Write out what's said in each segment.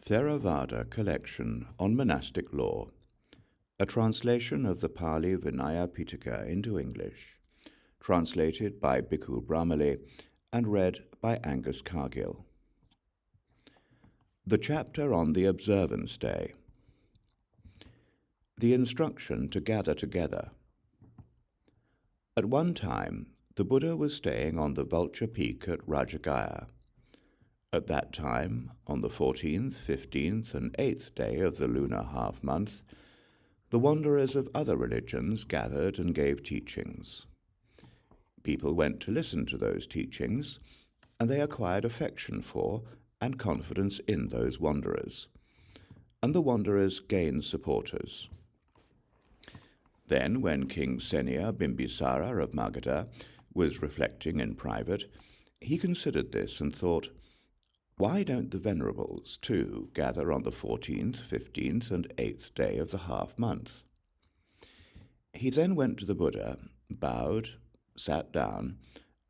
Theravada collection on monastic law, a translation of the Pali Vinaya Pitaka into English, translated by Bhikkhu Brahmali and read by Angus Cargill. The chapter on the Observance Day. The instruction to gather together. At one time, the Buddha was staying on the Vulture Peak at Rajagaya. At that time, on the 14th, 15th, and 8th day of the lunar half-month, the wanderers of other religions gathered and gave teachings. People went to listen to those teachings, and they acquired affection for and confidence in those wanderers, and the wanderers gained supporters. Then, when King Senia Bimbisara of Magadha was reflecting in private, he considered this and thought, "Why don't the venerables, too, gather on the 14th, 15th, and 8th day of the half-month?" He then went to the Buddha, bowed, sat down,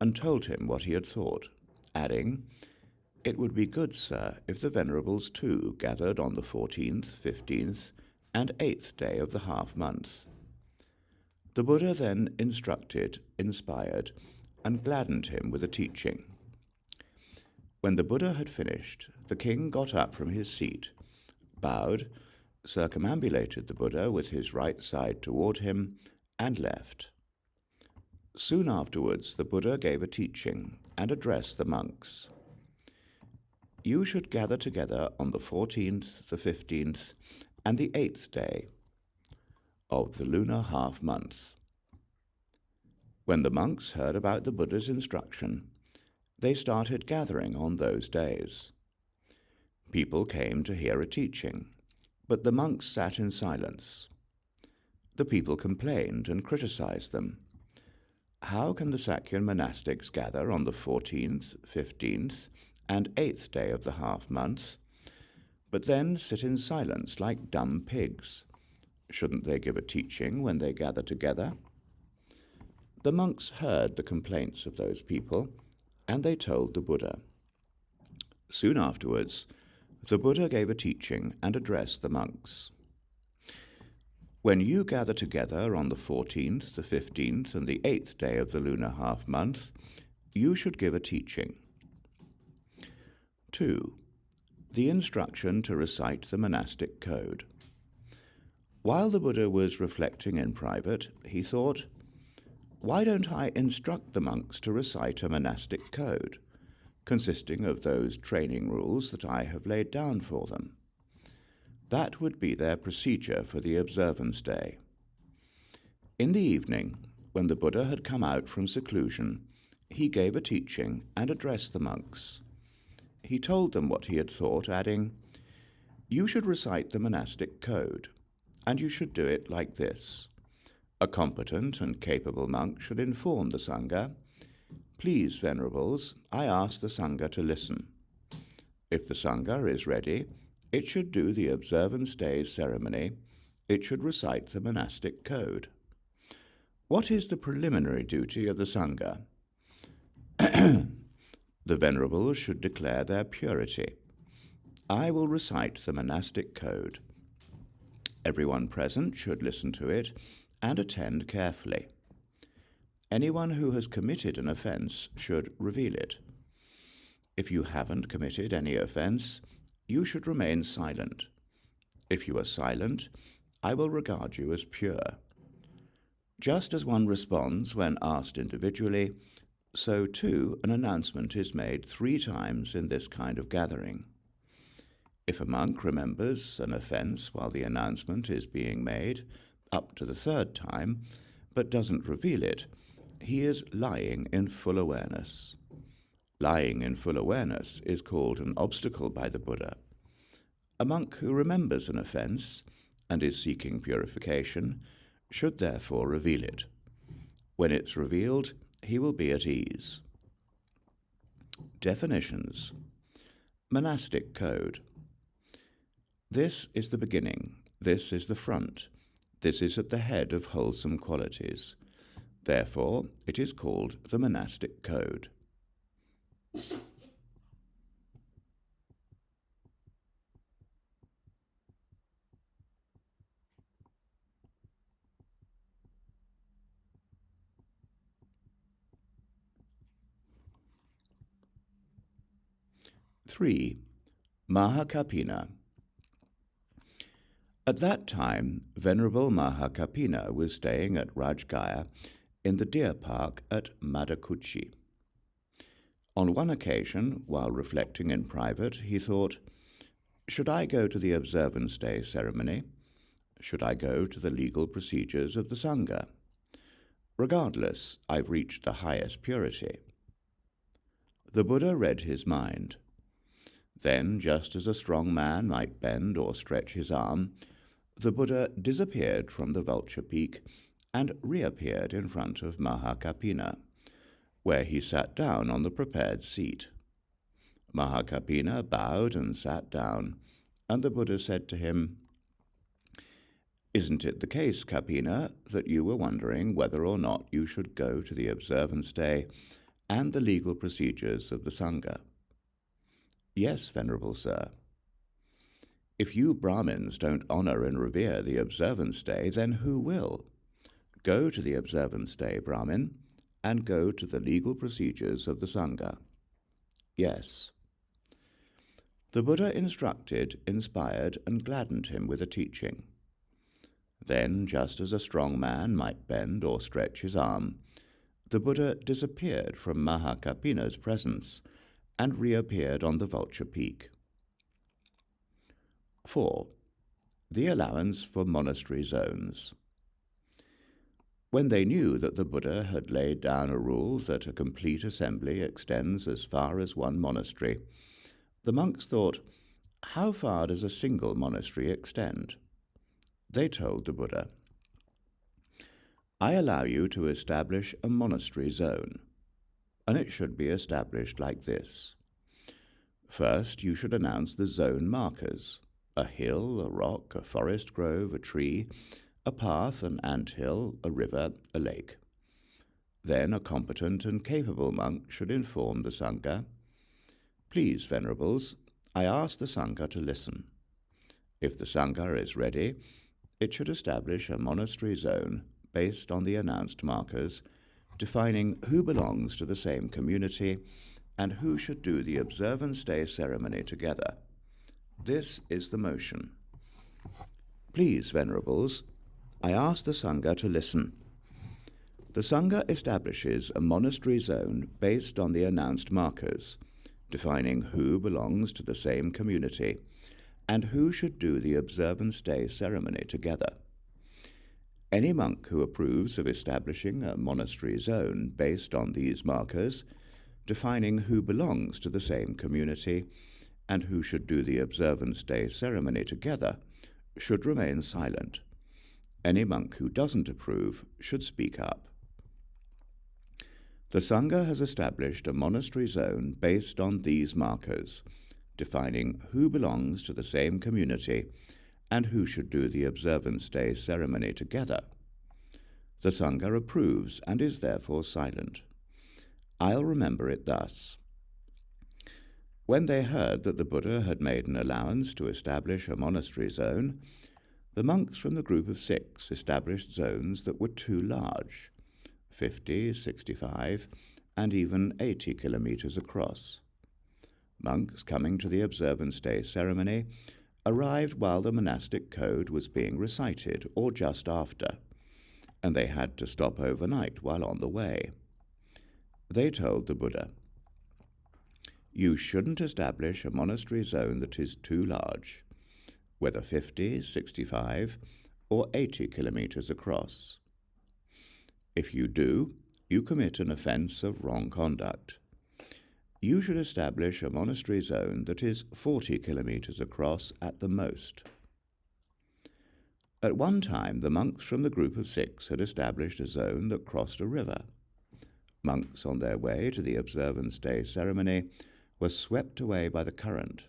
and told him what he had thought, adding, "It would be good, sir, if the venerables, too, gathered on the 14th, 15th, and 8th day of the half-month." The Buddha then instructed, inspired, and gladdened him with a teaching. When the Buddha had finished, the king got up from his seat, bowed, circumambulated the Buddha with his right side toward him, and left. Soon afterwards, the Buddha gave a teaching and addressed the monks. "You should gather together on the 14th, the 15th, and the 8th day of the lunar half-month." When the monks heard about the Buddha's instruction, they started gathering on those days. People came to hear a teaching, but the monks sat in silence. The people complained and criticized them. How can the Sakyan monastics gather on the 14th, 15th, and 8th day of the half-month, but then sit in silence like dumb pigs? Shouldn't they give a teaching when they gather together? The monks heard the complaints of those people, and they told the Buddha. Soon afterwards, the Buddha gave a teaching and addressed the monks. "When you gather together on the 14th, the 15th, and the 8th day of the lunar half-month, you should give a teaching." 2. The instruction to recite the monastic code. While the Buddha was reflecting in private, he thought, "Why don't I instruct the monks to recite a monastic code, consisting of those training rules that I have laid down for them? That would be their procedure for the observance day." In the evening, when the Buddha had come out from seclusion, he gave a teaching and addressed the monks. He told them what he had thought, adding, "You should recite the monastic code, and you should do it like this. A competent and capable monk should inform the Sangha, 'Please, venerables, I ask the Sangha to listen.' If the Sangha is ready, it should do the observance day's ceremony. It should recite the monastic code. What is the preliminary duty of the Sangha? The venerables should declare their purity. I will recite the monastic code. Everyone present should listen to it and attend carefully. Anyone who has committed an offense should reveal it. If you haven't committed any offense, you should remain silent. If you are silent, I will regard you as pure. Just as one responds when asked individually, so too an announcement is made 3 times in this kind of gathering. If a monk remembers an offense while the announcement is being made, up to the 3rd time, but doesn't reveal it, he is lying in full awareness. Lying in full awareness is called an obstacle by the Buddha. A monk who remembers an offense and is seeking purification should therefore reveal it. When it's revealed, he will be at ease. Definitions. Monastic code. This is the beginning, this is the front, this is at the head of wholesome qualities. Therefore, it is called the monastic code. 3. Mahāsāṃghika. At that time, Venerable Mahāsāṃghika was staying at Rajgaya in the deer park at Madakuchi. On one occasion, while reflecting in private, he thought, "Should I go to the observance day ceremony? Should I go to the legal procedures of the Sangha? Regardless, I've reached the highest purity." The Buddha read his mind. Then, just as a strong man might bend or stretch his arm, the Buddha disappeared from the vulture peak and reappeared in front of Mahāsāṃghika, where he sat down on the prepared seat. Mahāsāṃghika bowed and sat down, and the Buddha said to him, "Isn't it the case, Kapina, that you were wondering whether or not you should go to the observance day and the legal procedures of the Sangha?" "Yes, Venerable Sir." "If you Brahmins don't honor and revere the observance day, then who will? Go to the observance day, Brahmin, and go to the legal procedures of the Sangha." "Yes." The Buddha instructed, inspired, and gladdened him with a teaching. Then, just as a strong man might bend or stretch his arm, the Buddha disappeared from Mahāsāṃghika's presence and reappeared on the vulture peak. 4. The allowance for monastery zones. When they knew that the Buddha had laid down a rule that a complete assembly extends as far as one monastery, the monks thought, "How far does a single monastery extend?" They told the Buddha, "I allow you to establish a monastery zone, and it should be established like this. First, you should announce the zone markers: a hill, a rock, a forest grove, a tree, a path, an anthill, a river, a lake. Then a competent and capable monk should inform the Sangha, 'Please, Venerables, I ask the Sangha to listen.' If the Sangha is ready, it should establish a monastery zone based on the announced markers, defining who belongs to the same community and who should do the observance day ceremony together. This is the motion. Please, Venerables, I ask the Sangha to listen. The Sangha establishes a monastery zone based on the announced markers, defining who belongs to the same community and who should do the observance day ceremony together. Any monk who approves of establishing a monastery zone based on these markers, defining who belongs to the same community and who should do the observance day ceremony together, should remain silent. Any monk who doesn't approve should speak up. The Sangha has established a monastery zone based on these markers, defining who belongs to the same community and who should do the observance day ceremony together. The Sangha approves and is therefore silent. I'll remember it thus. When they heard that the Buddha had made an allowance to establish a monastery zone, the monks from the group of 6 established zones that were too large, 50, 65, and even 80 kilometers across. Monks coming to the observance day ceremony arrived while the monastic code was being recited or just after, and they had to stop overnight while on the way. They told the Buddha, "You shouldn't establish a monastery zone that is too large, whether 50, 65, or 80 kilometers across. If you do, you commit an offense of wrong conduct. You should establish a monastery zone that is 40 kilometers across at the most." At one time, the monks from the group of 6 had established a zone that crossed a river. Monks on their way to the observance day ceremony were swept away by the current,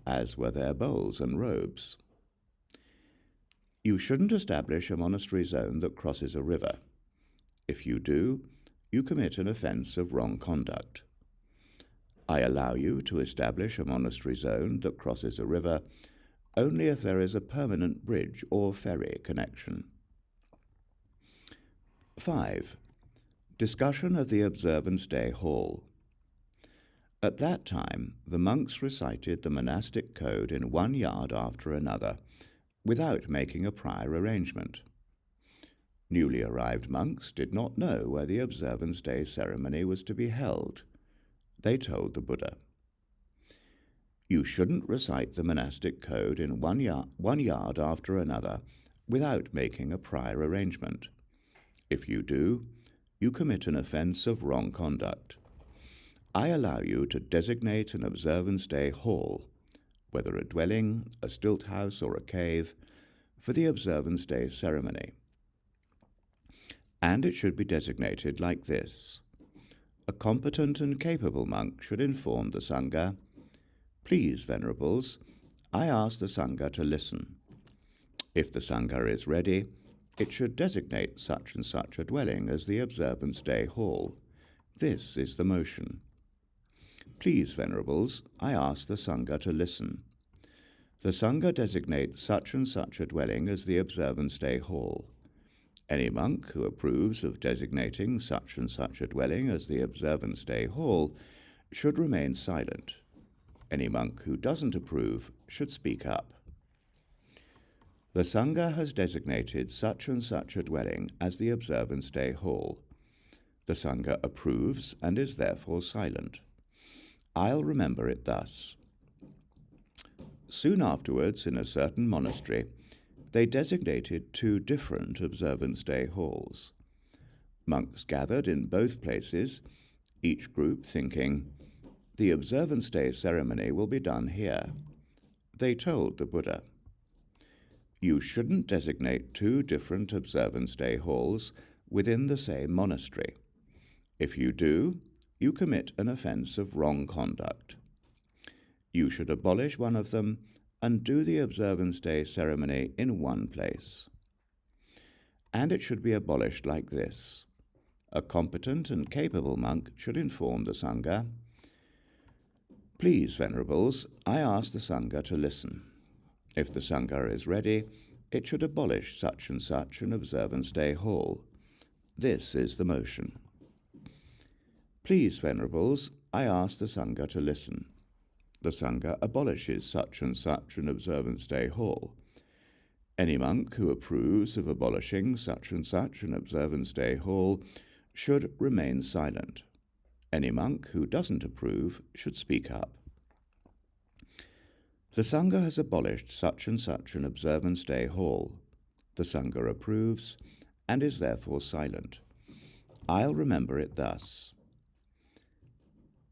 as were their bowls and robes. You shouldn't establish a monastery zone that crosses a river. If you do, you commit an offense of wrong conduct. I allow you to establish a monastery zone that crosses a river only if there is a permanent bridge or ferry connection. 5. Discussion of the Observance Day Hall. At that time, the monks recited the monastic code in one yard after another, without making a prior arrangement. Newly arrived monks did not know where the observance day ceremony was to be held. They told the Buddha, "You shouldn't recite the monastic code in one yard after another without making a prior arrangement. If you do, you commit an offense of wrong conduct. I allow you to designate an observance day hall, whether a dwelling, a stilt house, or a cave, for the observance day ceremony. And it should be designated like this. A competent and capable monk should inform the Sangha, 'Please, Venerables, I ask the Sangha to listen. If the Sangha is ready, it should designate such and such a dwelling as the observance day hall. This is the motion. Please, Venerables, I ask the Sangha to listen. The Sangha designates such and such a dwelling as the observance day hall. Any monk who approves of designating such and such a dwelling as the observance day hall should remain silent. Any monk who doesn't approve should speak up. The Sangha has designated such and such a dwelling as the observance day hall. The Sangha approves and is therefore silent. I'll remember it thus." Soon afterwards, in a certain monastery, they designated two different observance day halls. Monks gathered in both places, each group thinking, "The observance day ceremony will be done here." They told the Buddha, "You shouldn't designate two different observance day halls within the same monastery. If you do, you commit an offense of wrong conduct. You should abolish one of them and do the observance day ceremony in one place. And it should be abolished like this. A competent and capable monk should inform the Sangha, 'Please, Venerables, I ask the Sangha to listen. If the Sangha is ready, it should abolish such and such an observance day hall. This is the motion. Please, Venerables, I ask the Sangha to listen. The Sangha abolishes such and such an observance day hall. Any monk who approves of abolishing such and such an observance day hall should remain silent. Any monk who doesn't approve should speak up. The Sangha has abolished such and such an observance day hall. The Sangha approves and is therefore silent. I'll remember it thus."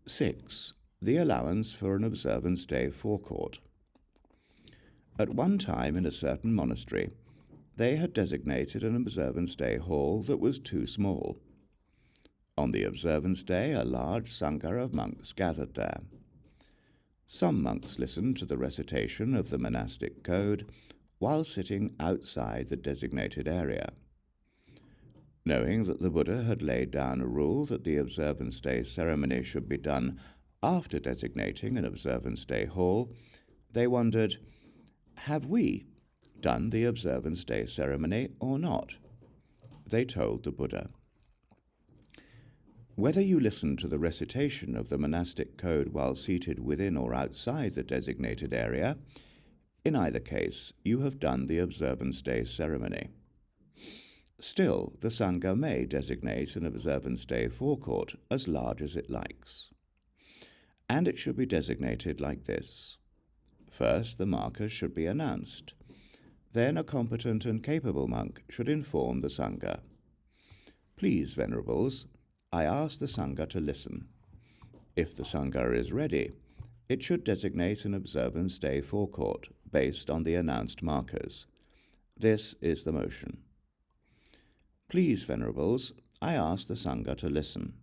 6. The allowance for an observance day forecourt. At one time in a certain monastery, they had designated an observance day hall that was too small. On the observance day, a large Sangha of monks gathered there. Some monks listened to the recitation of the monastic code while sitting outside the designated area. Knowing that the Buddha had laid down a rule that the observance day ceremony should be done after designating an observance day hall, they wondered, "Have we done the observance day ceremony or not?" They told the Buddha, "Whether you listen to the recitation of the monastic code while seated within or outside the designated area, in either case you have done the observance day ceremony. Still, the Sangha may designate an observance day forecourt as large as it likes. And it should be designated like this. First, the markers should be announced. Then a competent and capable monk should inform the Sangha, 'Please, Venerables, I ask the Sangha to listen. If the Sangha is ready, it should designate an observance day forecourt based on the announced markers. This is the motion. Please, Venerables, I ask the Sangha to listen.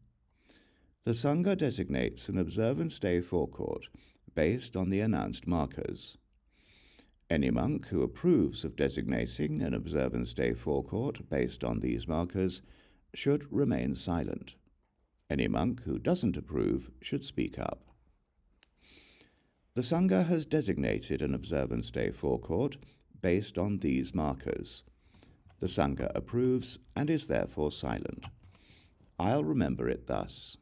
The Sangha designates an observance day forecourt based on the announced markers. Any monk who approves of designating an observance day forecourt based on these markers should remain silent. Any monk who doesn't approve should speak up. The Sangha has designated an observance day forecourt based on these markers. The Sangha approves and is therefore silent. I'll remember it thus.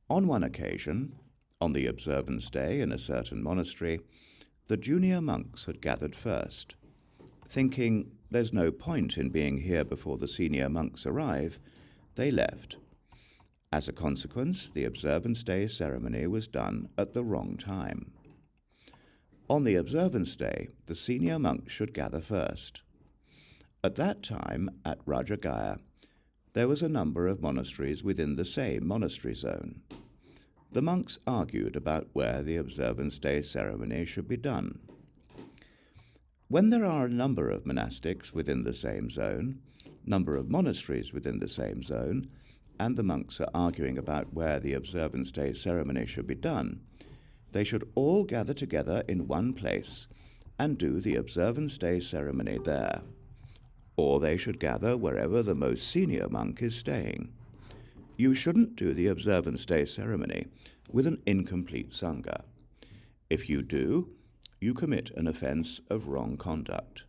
On one occasion, on the observance day in a certain monastery, the junior monks had gathered first. Thinking there's no point in being here before the senior monks arrive, they left. As a consequence, the observance day ceremony was done at the wrong time. On the observance day, the senior monks should gather first. At that time, at Rajagaya, there was a number of monasteries within the same monastery zone. The monks argued about where the observance day ceremony should be done. When there are a number of monastics within the same zone, number of monasteries within the same zone, and the monks are arguing about where the observance day ceremony should be done, they should all gather together in one place and do the observance day ceremony there. Or they should gather wherever the most senior monk is staying. You shouldn't do the observance day ceremony with an incomplete Sangha. If you do, you commit an offence of wrong conduct.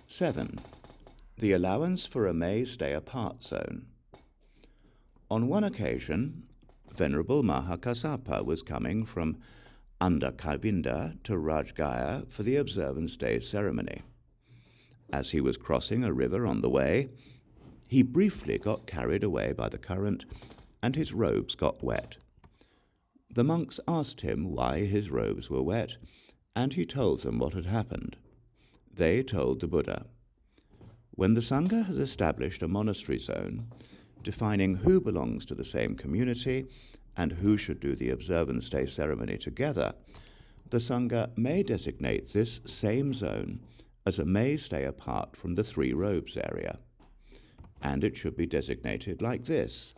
7. The allowance for a May stay apart zone. On one occasion, Venerable Mahāsāṃghika was coming from Andhakavinda to Rajgaya for the observance day ceremony. As he was crossing a river on the way, he briefly got carried away by the current and his robes got wet. The monks asked him why his robes were wet, and he told them what had happened. They told the Buddha. When the Sangha has established a monastery zone, defining who belongs to the same community and who should do the observance day ceremony together, the Sangha may designate this same zone as a May stay apart from the Three Robes area. And it should be designated like this.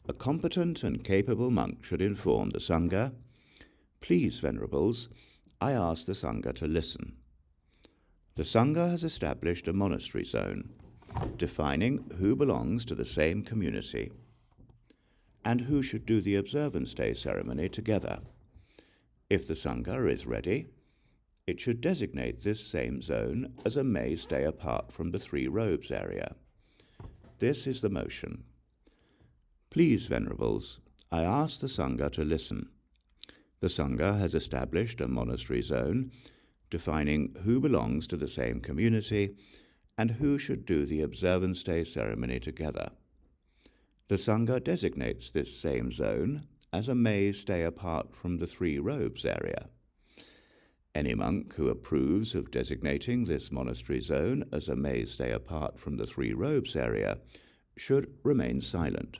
A competent and capable monk should inform the Sangha, "Please, Venerables, I ask the Sangha to listen. The Sangha has established a monastery zone, defining who belongs to the same community and who should do the observance day ceremony together. If the Sangha is ready, it should designate this same zone as a May stay apart from the Three Robes area. This is the motion. Please, Venerables, I ask the Sangha to listen. The Sangha has established a monastery zone, defining who belongs to the same community and who should do the observance day ceremony together. The Sangha designates this same zone as a May stay apart from the Three Robes area. Any monk who approves of designating this monastery zone as a May stay apart from the Three Robes area should remain silent.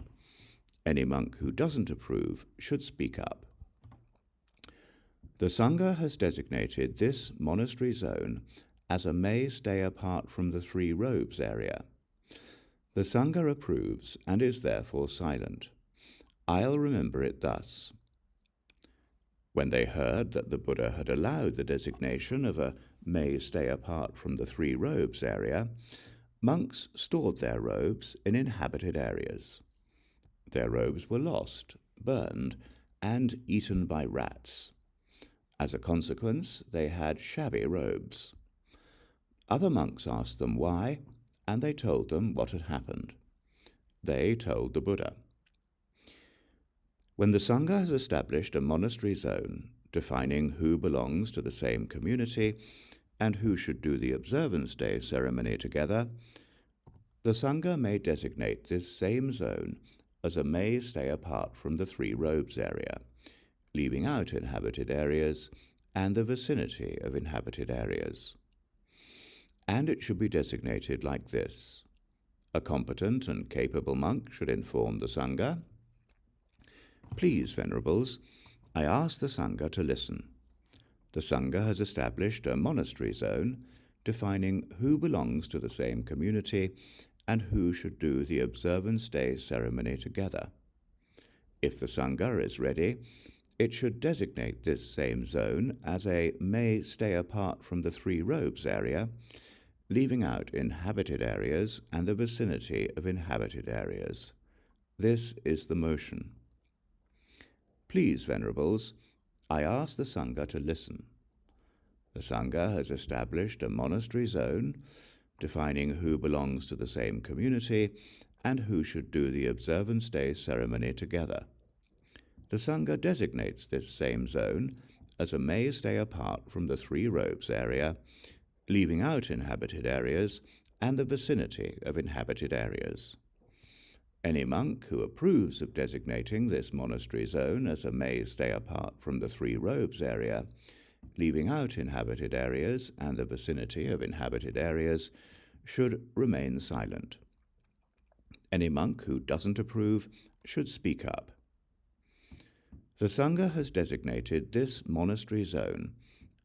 Any monk who doesn't approve should speak up. The Sangha has designated this monastery zone as a May stay apart from the Three Robes area. The Sangha approves and is therefore silent. I'll remember it thus. When they heard that the Buddha had allowed the designation of a May stay apart from the Three Robes area, monks stored their robes in inhabited areas. Their robes were lost, burned, and eaten by rats. As a consequence, they had shabby robes. Other monks asked them why, and they told them what had happened. They told the Buddha. When the Sangha has established a monastery zone, defining who belongs to the same community and who should do the observance day ceremony together, the Sangha may designate this same zone as a May stay apart from the Three Robes area, leaving out inhabited areas and the vicinity of inhabited areas. And it should be designated like this. A competent and capable monk should inform the Sangha, Please, Venerables, I ask the Sangha to listen. The Sangha has established a monastery zone, defining who belongs to the same community and who should do the observance day ceremony together. If the Sangha is ready, it should designate this same zone as a May stay apart from the Three Robes area, leaving out inhabited areas and the vicinity of inhabited areas. This is the motion. Please, Venerables, I ask the Sangha to listen. The Sangha has established a monastery zone, defining who belongs to the same community and who should do the observance day ceremony together. The Sangha designates this same zone as a may stay apart from the 3 robes area, leaving out inhabited areas and the vicinity of inhabited areas. Any monk who approves of designating this monastery zone as a may stay apart from the 3 robes area, leaving out inhabited areas and the vicinity of inhabited areas, should remain silent. Any monk who doesn't approve should speak up. The Sangha has designated this monastery zone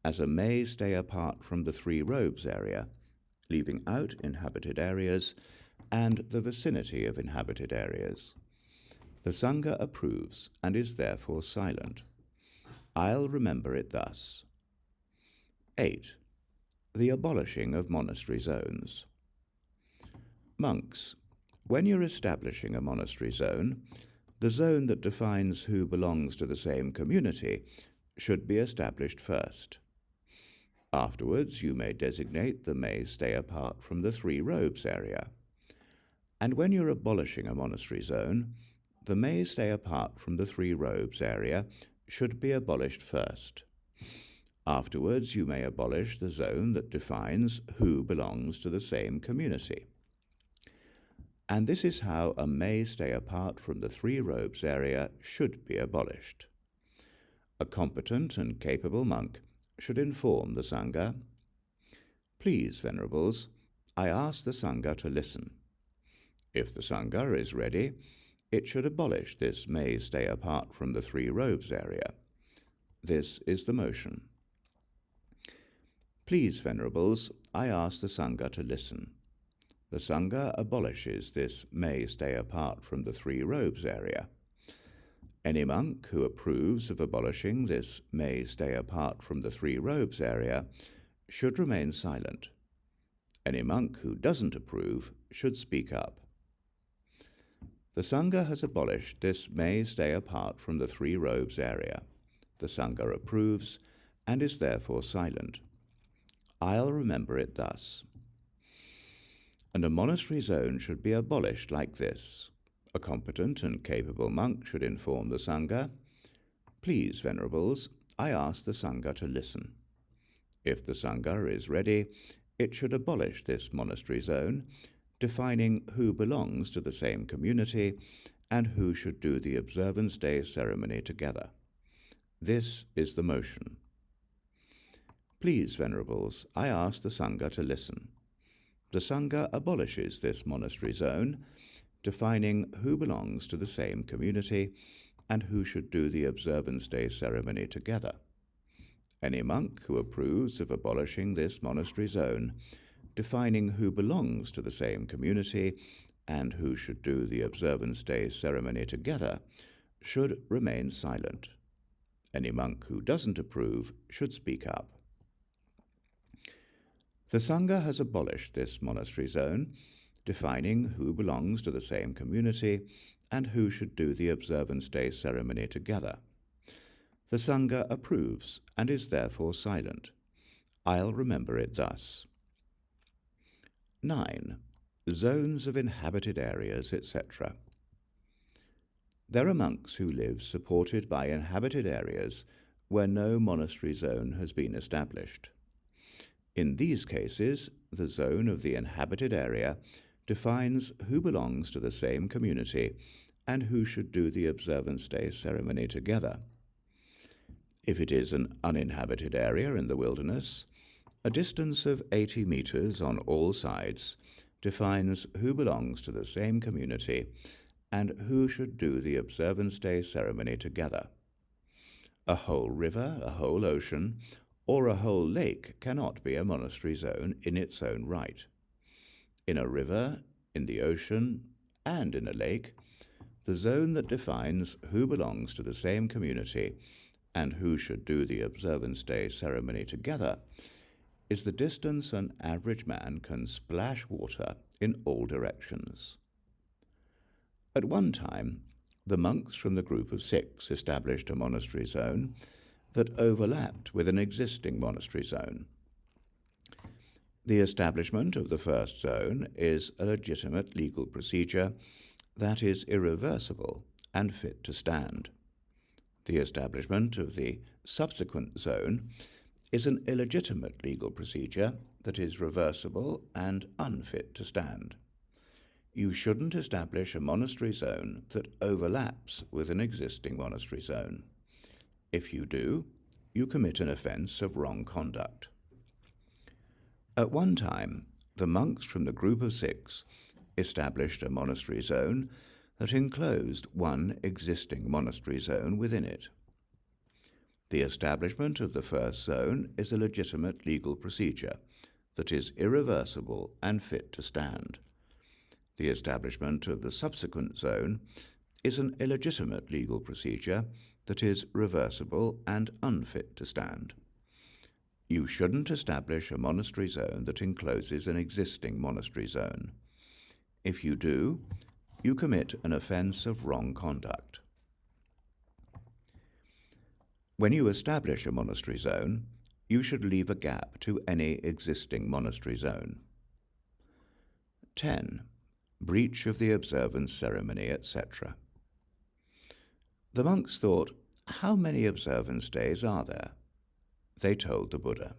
as a may stay apart from the 3 robes area, leaving out inhabited areas and the vicinity of inhabited areas. The Sangha approves and is therefore silent. I'll remember it thus. 8. The abolishing of monastery zones. Monks, when you're establishing a monastery zone, the zone that defines who belongs to the same community should be established first. Afterwards, you may designate the may stay apart from the 3 robes area. And when you're abolishing a monastery zone, the may stay apart from the 3 robes area should be abolished first. Afterwards, you may abolish the zone that defines who belongs to the same community. And this is how a may stay apart from the 3 robes area should be abolished. A competent and capable monk should inform the Sangha, "Please, Venerables, I ask the Sangha to listen." If the Sangha is ready, it should abolish this may stay apart from the 3 robes area. This is the motion. "Please, Venerables, I ask the Sangha to listen." The Sangha abolishes this may stay apart from the 3 robes area. Any monk who approves of abolishing this may stay apart from the 3 robes area should remain silent. Any monk who doesn't approve should speak up. The Sangha has abolished this may stay apart from the 3 robes area. The Sangha approves and is therefore silent. I'll remember it thus. And a monastery zone should be abolished like this. A competent and capable monk should inform the Sangha, "Please, Venerables, I ask the Sangha to listen." If the Sangha is ready, it should abolish this monastery zone, defining who belongs to the same community and who should do the observance day ceremony together. This is the motion. "Please, Venerables, I ask the Sangha to listen." The Sangha abolishes this monastery zone, defining who belongs to the same community and who should do the observance day ceremony together. Any monk who approves of abolishing this monastery zone, defining who belongs to the same community and who should do the observance day ceremony together, should remain silent. Any monk who doesn't approve should speak up. The Sangha has abolished this monastery zone, defining who belongs to the same community and who should do the observance day ceremony together. The Sangha approves and is therefore silent. I'll remember it thus. 9. Zones of inhabited areas, etc. There are monks who live supported by inhabited areas where no monastery zone has been established. In these cases, the zone of the inhabited area defines who belongs to the same community and who should do the observance day ceremony together. If it is an uninhabited area in the wilderness, a distance of 80 meters on all sides defines who belongs to the same community and who should do the observance day ceremony together. A whole river, a whole ocean, or a whole lake cannot be a monastery zone in its own right. In a river, in the ocean, and in a lake, the zone that defines who belongs to the same community and who should do the observance day ceremony together is the distance an average man can splash water in all directions. At one time, the monks from the group of 6 established a monastery zone that overlapped with an existing monastery zone. The establishment of the first zone is a legitimate legal procedure that is irreversible and fit to stand. The establishment of the subsequent zone is an illegitimate legal procedure that is reversible and unfit to stand. You shouldn't establish a monastery zone that overlaps with an existing monastery zone. If you do, you commit an offence of wrong conduct. At one time, the monks from the group of 6 established a monastery zone that enclosed one existing monastery zone within it. The establishment of the first zone is a legitimate legal procedure that is irreversible and fit to stand. The establishment of the subsequent zone is an illegitimate legal procedure that is reversible and unfit to stand. You shouldn't establish a monastery zone that encloses an existing monastery zone. If you do, you commit an offence of wrong conduct. When you establish a monastery zone, you should leave a gap to any existing monastery zone. 10. Breach of the observance ceremony, etc. The monks thought, how many observance days are there? They told the Buddha.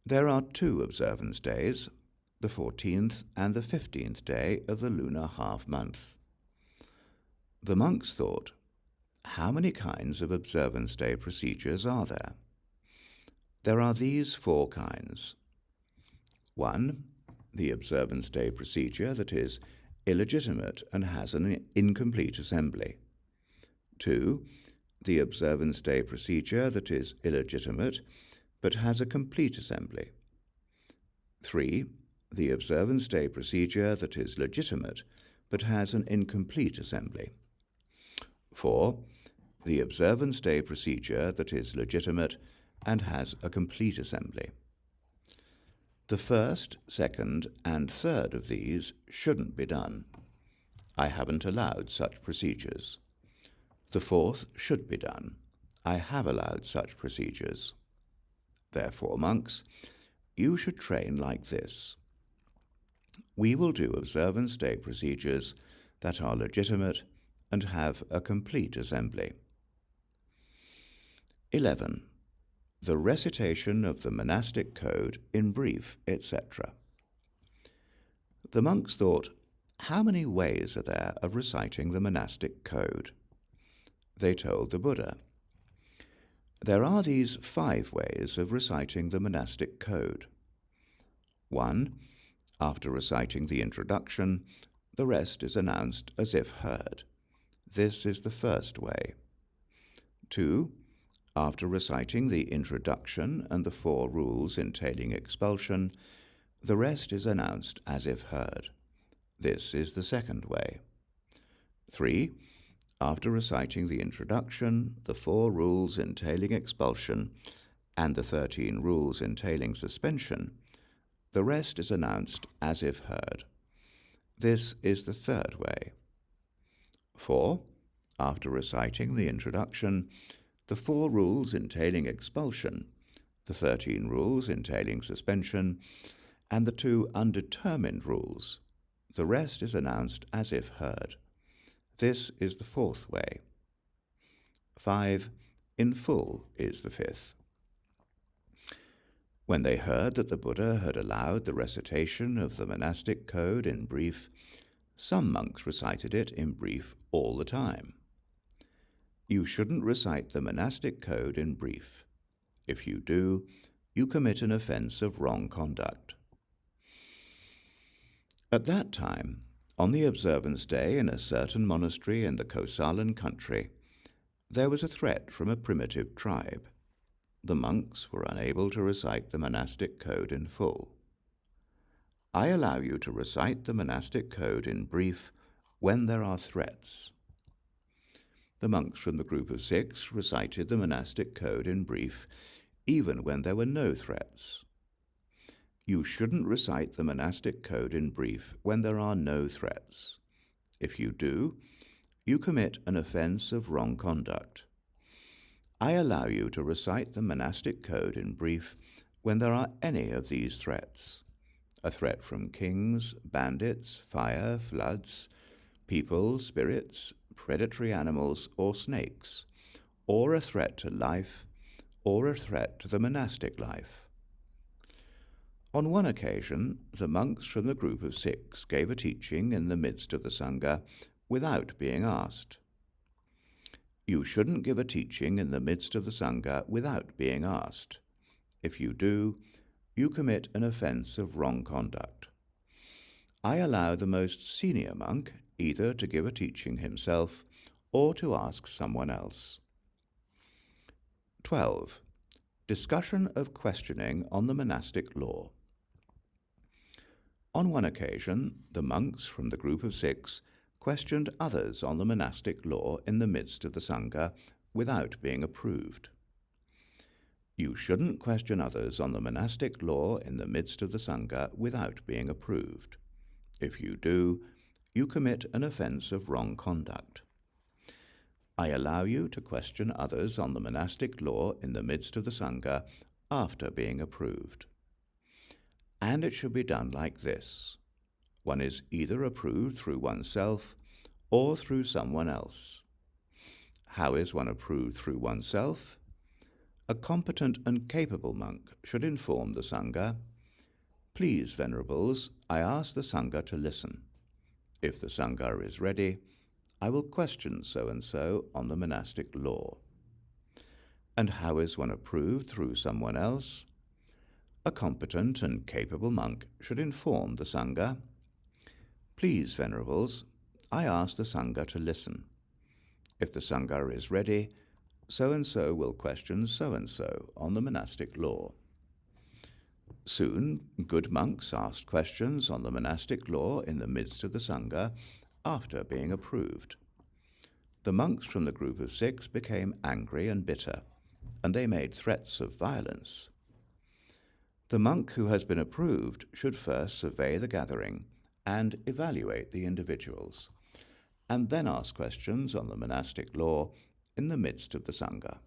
There are 2 observance days, the 14th and the 15th day of the lunar half-month. The monks thought, how many kinds of observance day procedures are there? There are these 4 kinds. 1. The observance day procedure that is illegitimate and has an incomplete assembly. 2. The observance day procedure that is illegitimate but has a complete assembly. 3. The observance day procedure that is legitimate but has an incomplete assembly. 4. The observance day procedure that is legitimate and has a complete assembly. The first, second, and third of these shouldn't be done. I haven't allowed such procedures. The fourth should be done. I have allowed such procedures. Therefore, monks, you should train like this. We will do observance day procedures that are legitimate and have a complete assembly. 11. The recitation of the monastic code in brief, etc. The monks thought, how many ways are there of reciting the monastic code? They told the Buddha. There are these 5 ways of reciting the monastic code. 1. After reciting the introduction, the rest is announced as if heard. This is the first way. 2. After reciting the introduction and the 4 rules entailing expulsion, the rest is announced as if heard. This is the second way. 3. After reciting the introduction, the 4 rules entailing expulsion, and the 13 rules entailing suspension, the rest is announced as if heard. This is the third way. 4. After reciting the introduction, the 4 rules entailing expulsion, the 13 rules entailing suspension, and the 2 undetermined rules, the rest is announced as if heard. This is the 4th way. 5. In full is the 5th. When they heard that the Buddha had allowed the recitation of the monastic code in brief, some monks recited it in brief all the time. You shouldn't recite the monastic code in brief. If you do, you commit an offence of wrong conduct. At that time, on the observance day in a certain monastery in the Kosalan country, there was a threat from a primitive tribe. The monks were unable to recite the monastic code in full. I allow you to recite the monastic code in brief when there are threats. The monks from the group of 6 recited the monastic code in brief even when there were no threats. You shouldn't recite the monastic code in brief when there are no threats. If you do, you commit an offence of wrong conduct. I allow you to recite the monastic code in brief when there are any of these threats, a threat from kings, bandits, fire, floods, people, spirits, predatory animals, or snakes, or a threat to life, or a threat to the monastic life. On one occasion, the monks from the group of 6 gave a teaching in the midst of the Sangha without being asked. You shouldn't give a teaching in the midst of the Sangha without being asked. If you do, you commit an offence of wrong conduct. I allow the most senior monk either to give a teaching himself or to ask someone else. 12. Discussion of questioning on the monastic law. On one occasion, the monks from the group of 6 questioned others on the monastic law in the midst of the Sangha without being approved. You shouldn't question others on the monastic law in the midst of the Sangha without being approved. If you do, you commit an offence of wrong conduct. I allow you to question others on the monastic law in the midst of the Sangha after being approved. And it should be done like this. One is either approved through oneself or through someone else. How is one approved through oneself? A competent and capable monk should inform the Sangha, "Please, Venerables, I ask the Sangha to listen. If the Sangha is ready, I will question so-and-so on the monastic law." And how is one approved through someone else? A competent and capable monk should inform the Sangha, "Please, Venerables, I ask the Sangha to listen. If the Sangha is ready, so-and-so will question so-and-so on the monastic law." Soon, good monks asked questions on the monastic law in the midst of the Sangha after being approved. The monks from the group of 6 became angry and bitter, and they made threats of violence. The monk who has been approved should first survey the gathering and evaluate the individuals, and then ask questions on the monastic law in the midst of the Sangha.